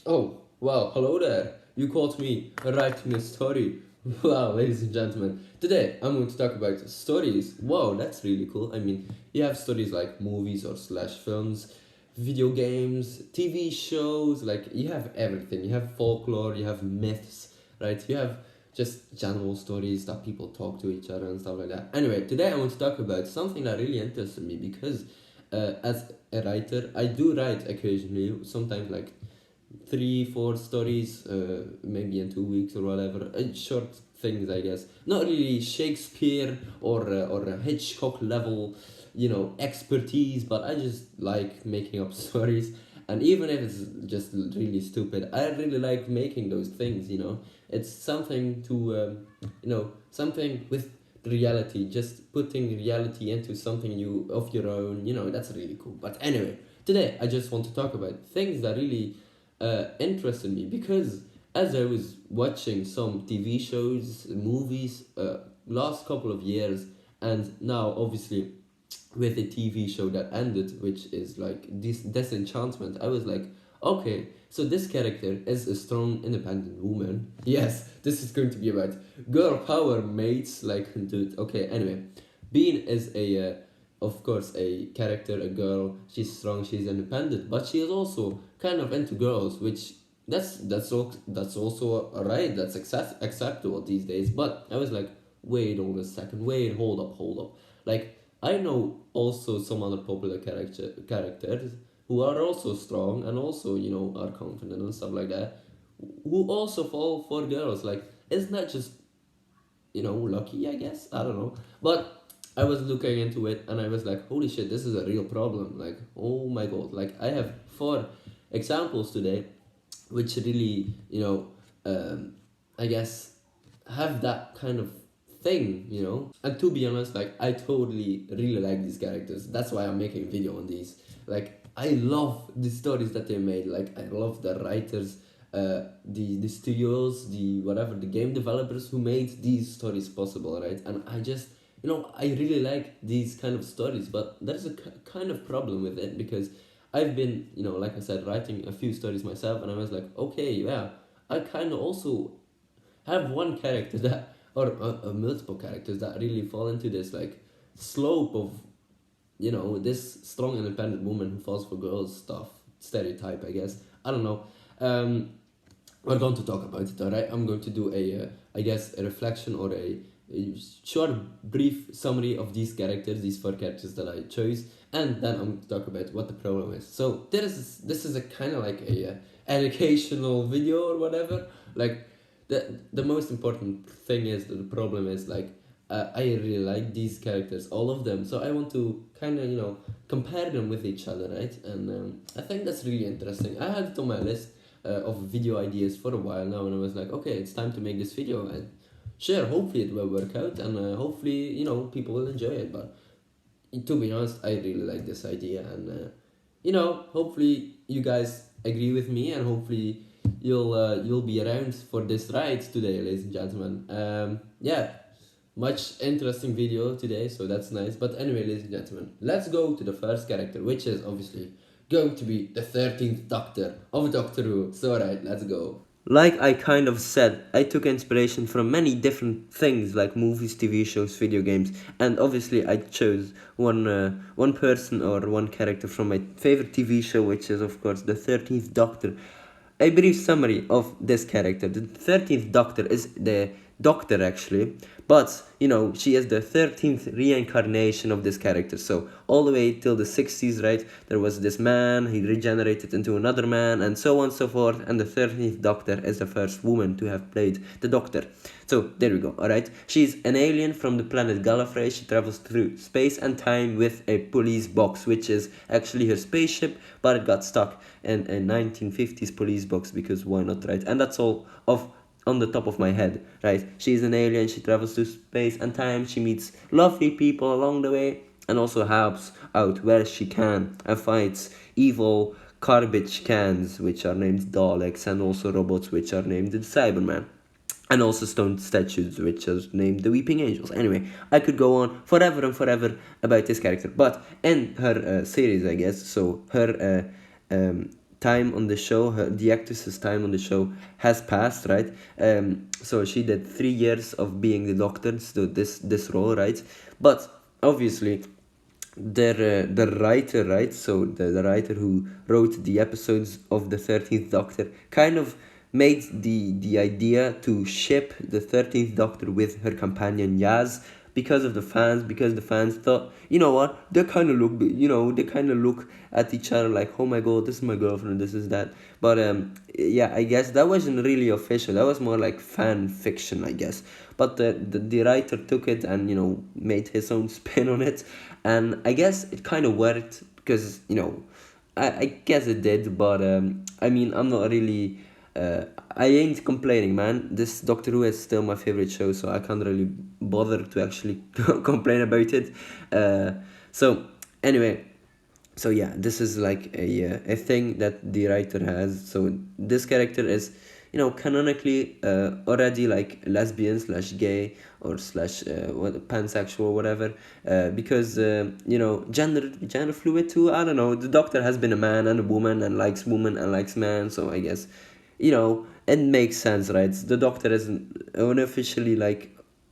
Oh, wow, hello there. You caught me writing a story. Wow, ladies and gentlemen. Today I'm going to talk about stories. Wow, that's really cool. I mean, you have stories like movies or slash films, video games, TV shows, like you have everything. You have folklore, you have myths, right? You have just general stories that people talk to each other and stuff like that. Anyway, today I want to talk about something that really interested me because as a writer, I do write occasionally, sometimes like 3 4 stories maybe in 2 weeks or whatever, short things, I guess, not really Shakespeare or a Hitchcock level, expertise, but I just like making up stories. And even if it's just really stupid, I really like making those things, it's something to something with reality, just putting reality into something you of your own, that's really cool. But anyway, today I just want to talk about things that really interested me because as I was watching some TV shows, movies, last couple of years, and now obviously with a TV show that ended, which is like this Disenchantment, I was like, okay, so this character is a strong, independent woman. Yes, this is going to be about girl power, mates. Like, dude. Okay, anyway, Bean is of course, a character, a girl. She's strong, she's independent, but she is also kind of into girls, which that's also alright. That's acceptable these days. But I was like, wait on a second, wait, hold up. Like I know also some other popular characters who are also strong and also are confident and stuff like that, who also fall for girls. Like it's not just lucky, I guess. I don't know. But I was looking into it and I was like, holy shit, this is a real problem. Like, oh my god. Like, I have 4 examples today which really, I guess, have that kind of thing, And to be honest, like, I totally really like these characters. That's why I'm making a video on these. Like, I love the stories that they made. Like, I love the writers, the studios, the whatever, the game developers who made these stories possible, right? And I just, I really like these kind of stories, but there's a kind of problem with it because I've been, like I said, writing a few stories myself, and I was like, okay, yeah, I kind of also have one character that, or multiple characters that really fall into this like slope of, this strong independent woman who falls for girls stuff stereotype, I guess. I don't know. Um, we're going to talk about it, alright? I'm going to do I guess, a reflection or a short, brief summary of these characters, these 4 characters that I chose, and then I'm going to talk about what the problem is. So this is a kind of like a educational video or whatever. Like the most important thing is that the problem is like I really like these characters, all of them. So I want to kind of compare them with each other, right? And I think that's really interesting. I had it on my list of video ideas for a while now, and I was like, okay, it's time to make this video, and sure, hopefully it will work out, and hopefully people will enjoy it. But to be honest, I really like this idea, and hopefully you guys agree with me, and hopefully you'll be around for this ride today, ladies and gentlemen. Yeah, much interesting video today, so that's nice. But anyway, ladies and gentlemen, let's go to the first character, which is obviously going to be the 13th Doctor of Doctor Who. So, alright, let's go. Like I kind of said, I took inspiration from many different things like movies, TV shows, video games, and obviously I chose one person or one character from my favorite TV show, which is of course the 13th Doctor. A brief summary of this character. The 13th Doctor is the Doctor actually, but she is the 13th reincarnation of this character. So all the way till the 60s, right, there was this man, he regenerated into another man, and so on and so forth, and the 13th Doctor is the first woman to have played the Doctor. So there we go. Alright, she's an alien from the planet Gallifrey. She travels through space and time with a police box, which is actually her spaceship, but it got stuck in a 1950s police box because why not, right? And that's all of on the top of my head, right? She's an alien, she travels through space and time, she meets lovely people along the way, and also helps out where she can and fights evil garbage cans, which are named Daleks, and also robots, which are named the Cybermen, and also stone statues, which is named the Weeping Angels. Anyway, I could go on forever and forever about this character, but in her series, I guess, so her time on the show, the actress's time on the show has passed, right? So she did 3 years of being the doctor, so this role, right? But obviously the writer, right? So the writer who wrote the episodes of the 13th Doctor kind of made the idea to ship the 13th Doctor with her companion Yaz because the fans thought, you know what, they kind of look, they kind of look at each other like, oh my god, this is my girlfriend, this is that. But yeah, I guess that wasn't really official, that was more like fan fiction, I guess. But the writer took it and made his own spin on it, and I guess it kind of worked because I guess it did. But I mean, I'm not really I ain't complaining, man. This Doctor Who is still my favorite show, so I can't really bother to actually complain about it. So anyway, so yeah, this is like a thing that the writer has. So this character is canonically already like lesbian slash gay or slash pansexual, whatever, because gender fluid too. I don't know, the Doctor has been a man and a woman and likes woman and likes man, so I guess it makes sense, right? The Doctor is unofficially like,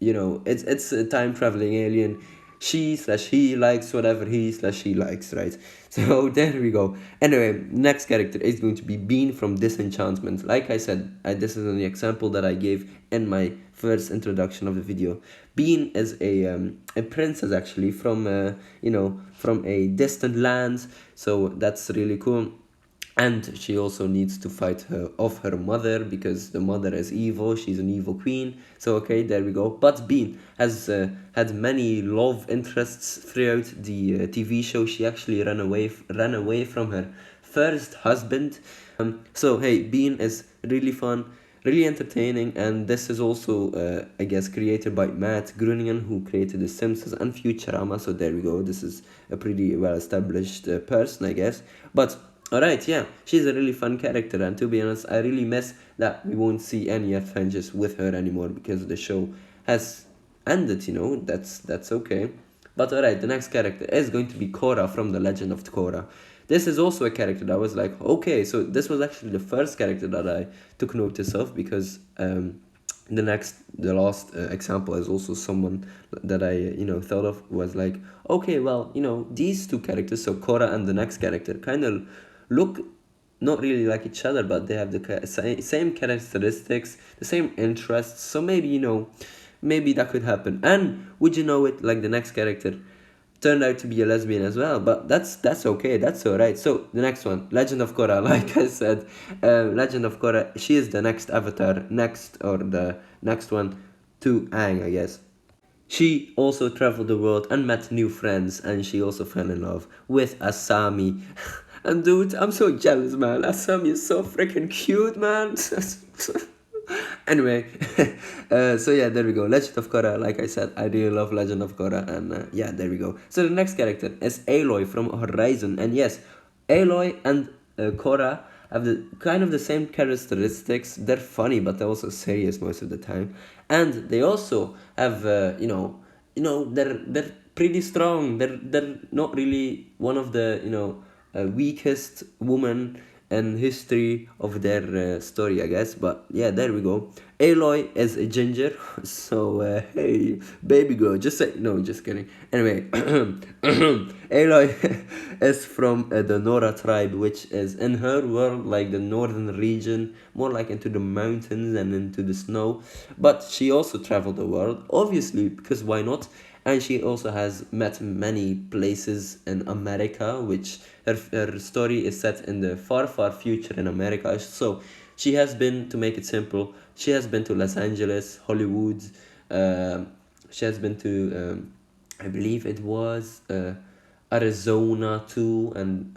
it's a time traveling alien. She slash he likes whatever he slash she likes, right? So there we go. Anyway, next character is going to be Bean from Disenchantment. Like I said, this is an example that I gave in my first introduction of the video. Bean is a princess actually from from a distant land, so that's really cool. And she also needs to fight her mother because the mother is evil. She's an evil queen. So okay, there we go. But Bean has had many love interests throughout the TV show. She actually ran away from her first husband. So hey, Bean is really fun, really entertaining, and this is also I guess created by Matt Groeningen, who created The Simpsons and Futurama. So there we go. This is a pretty well established person, I guess. But alright, yeah, she's a really fun character, and to be honest, I really miss that we won't see any adventures with her anymore because the show has ended, that's okay. But alright, the next character is going to be Korra from The Legend of Korra. This is also a character that I was like, okay, so this was actually the first character that I took notice of because the last example is also someone that I thought of was like, okay, well, these two characters, so Korra and the next character, kind of look not really like each other, but they have the same characteristics, the same interests, so maybe maybe that could happen. And would you know it, like the next character turned out to be a lesbian as well, but that's okay, that's all right. So the next one, Legend of Korra, like I said, Legend of Korra, she is the next avatar, the next one to Aang, I guess. She also traveled the world and met new friends, and she also fell in love with Asami. And dude, I'm so jealous, man. Asami is so freaking cute, man. Anyway, so yeah, there we go. Legend of Korra, like I said, I really love Legend of Korra, and yeah, there we go. So the next character is Aloy from Horizon, and yes, Aloy and Korra have the kind of the same characteristics. They're funny, but they're also serious most of the time, and they also have they're pretty strong. They're not really one of the weakest woman in history of their story, I guess. But yeah, there we go. Aloy is a ginger, so hey, baby girl, just say no, just kidding. Anyway, Aloy is from the Nora tribe, which is in her world like the northern region, more like into the mountains and into the snow. But she also traveled the world, obviously, because why not? And she also has met many places in America, which her story is set in the far, far future in America. So she has been, to make it simple, she has been to Los Angeles, Hollywood. She has been to, I believe it was Arizona too, and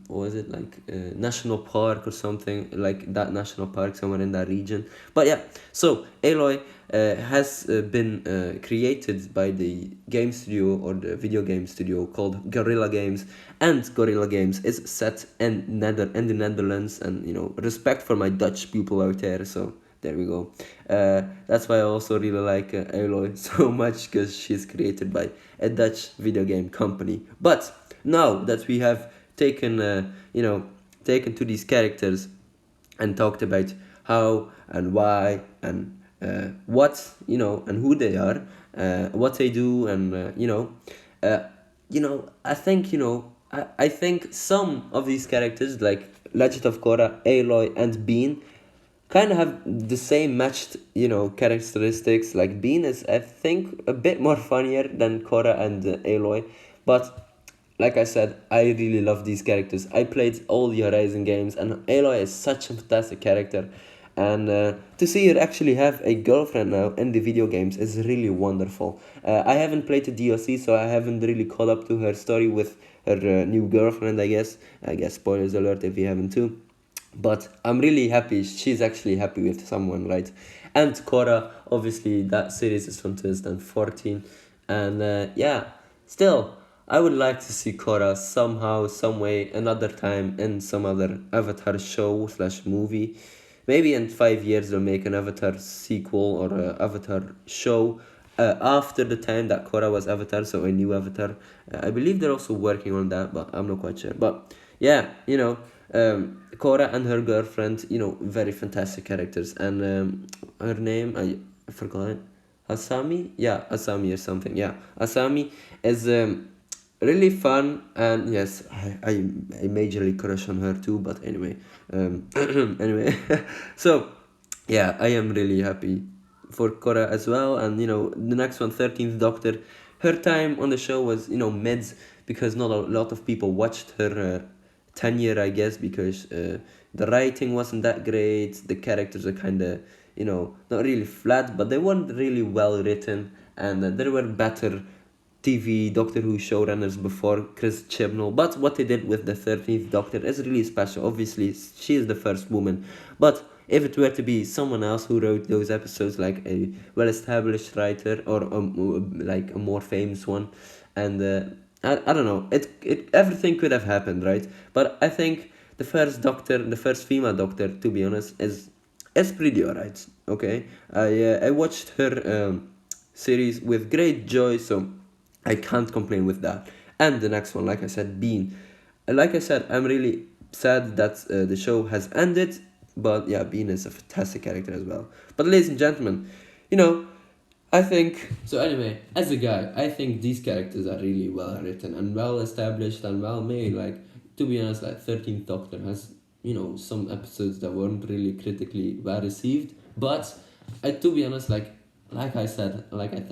what was it, like national park or something like that, national park somewhere in that region. But yeah, so Aloy has been created by the game studio or the video game studio called Guerrilla Games, and Guerrilla Games is set in the Netherlands, and respect for my Dutch people out there. So there we go. That's why I also really like Aloy so much, because she's created by a Dutch video game company. But now that we have taken taken to these characters and talked about how and why and what, and who they are, what they do, and uh, I think I think some of these characters like Legend of Korra, Aloy, and Bean kind of have the same matched characteristics. Like Bean is, I think, a bit more funnier than Korra and Aloy, but like I said, I really love these characters. I played all the Horizon games, and Aloy is such a fantastic character. And to see her actually have a girlfriend now in the video games is really wonderful. I haven't played the DLC, so I haven't really caught up to her story with her new girlfriend, I guess. I guess spoilers alert if you haven't too. But I'm really happy she's actually happy with someone, right? And Korra, obviously, that series is from 2014. And yeah, still, I would like to see Korra somehow, some way, another time in some other Avatar show slash movie. Maybe in 5 years they'll make an Avatar sequel or a Avatar show after the time that Korra was Avatar, so a new Avatar. I believe they're also working on that, but I'm not quite sure. But yeah, Korra and her girlfriend, very fantastic characters. And her name, I forgot. Asami? Yeah, Asami or something. Yeah, Asami is really fun, and yes, I majorly crush on her too. But anyway, anyway, so yeah, I am really happy for Korra as well. And the next one, 13th Doctor, her time on the show was mids, because not a lot of people watched her tenure, I guess, because the writing wasn't that great. The characters are kind of not really flat, but they weren't really well written, and there were better TV Doctor Who showrunners before Chris Chibnall. But what they did with the 13th Doctor is really special. Obviously, she is the first woman. But if it were to be someone else who wrote those episodes, like a well-established writer or like a more famous one, and I don't know, it everything could have happened, right? But I think the first Doctor, the first female Doctor, to be honest, is pretty alright. Okay, I watched her series with great joy, so I can't complain with that. And the next one, like I said, Bean. Like I said, I'm really sad that the show has ended, but yeah, Bean is a fantastic character as well. But ladies and gentlemen, you know, I think. So anyway, as a guy, I think these characters are really well written and well established and well made. Like, to be honest, like 13th Doctor has some episodes that weren't really critically well received, but to be honest, like I said,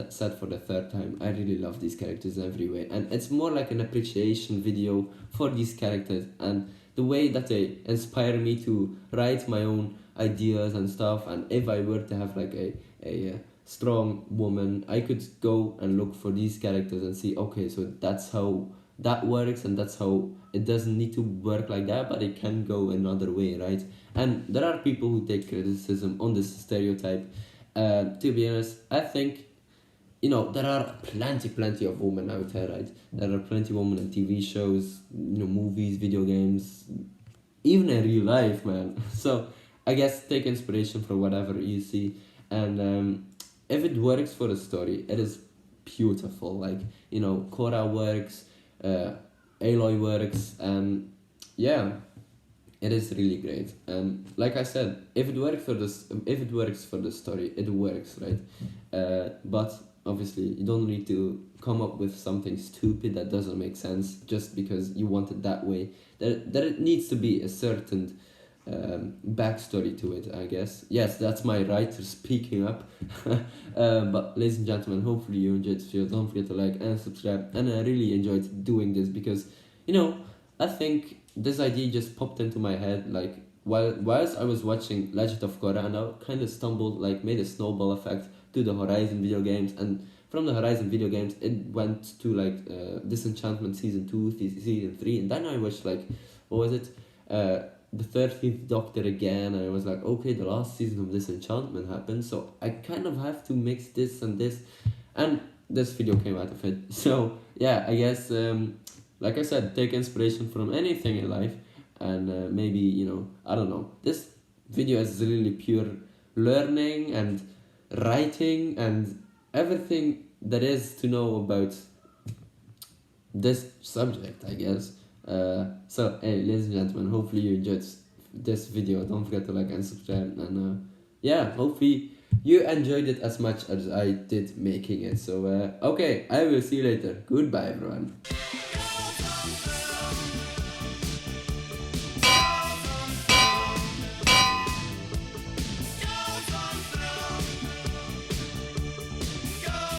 said for the third time, I really love these characters in every way, and it's more like an appreciation video for these characters and the way that they inspire me to write my own ideas and stuff. And if I were to have like a strong woman, I could go and look for these characters and see, okay, so that's how that works, and that's how it doesn't need to work like that, but it can go another way, right? And there are people who take criticism on this stereotype. To be honest, I think there are plenty of women out there, right? There are plenty of women in TV shows, movies, video games, even in real life, man. So I guess take inspiration from whatever you see, and if it works for a story, it is beautiful. Like Korra works, Aloy works, and yeah, it is really great. And like I said, if it works for the story, it works, right? But obviously, you don't need to come up with something stupid that doesn't make sense just because you want it that way. There needs to be a certain backstory to it, I guess. Yes, that's my writer speaking up. But ladies and gentlemen, hopefully you enjoyed this video. Don't forget to like and subscribe. And I really enjoyed doing this because I think this idea just popped into my head like whilst I was watching Legend of Korra, and I kind of stumbled, like made a snowball effect to the Horizon video games, and from the Horizon video games it went to like Disenchantment season 2, season 3, and then I watched like what was it, the 13th Doctor again, and I was like, okay, the last season of Disenchantment happened, so I kind of have to mix this and this, and this video came out of it. So yeah, I guess like I said, take inspiration from anything in life, and maybe I don't know, this video is really pure learning and writing and everything that is to know about this subject, I guess. So, hey, ladies and gentlemen, hopefully you enjoyed this video. Don't forget to like and subscribe. And yeah, hopefully you enjoyed it as much as I did making it. So, okay, I will see you later. Goodbye, everyone.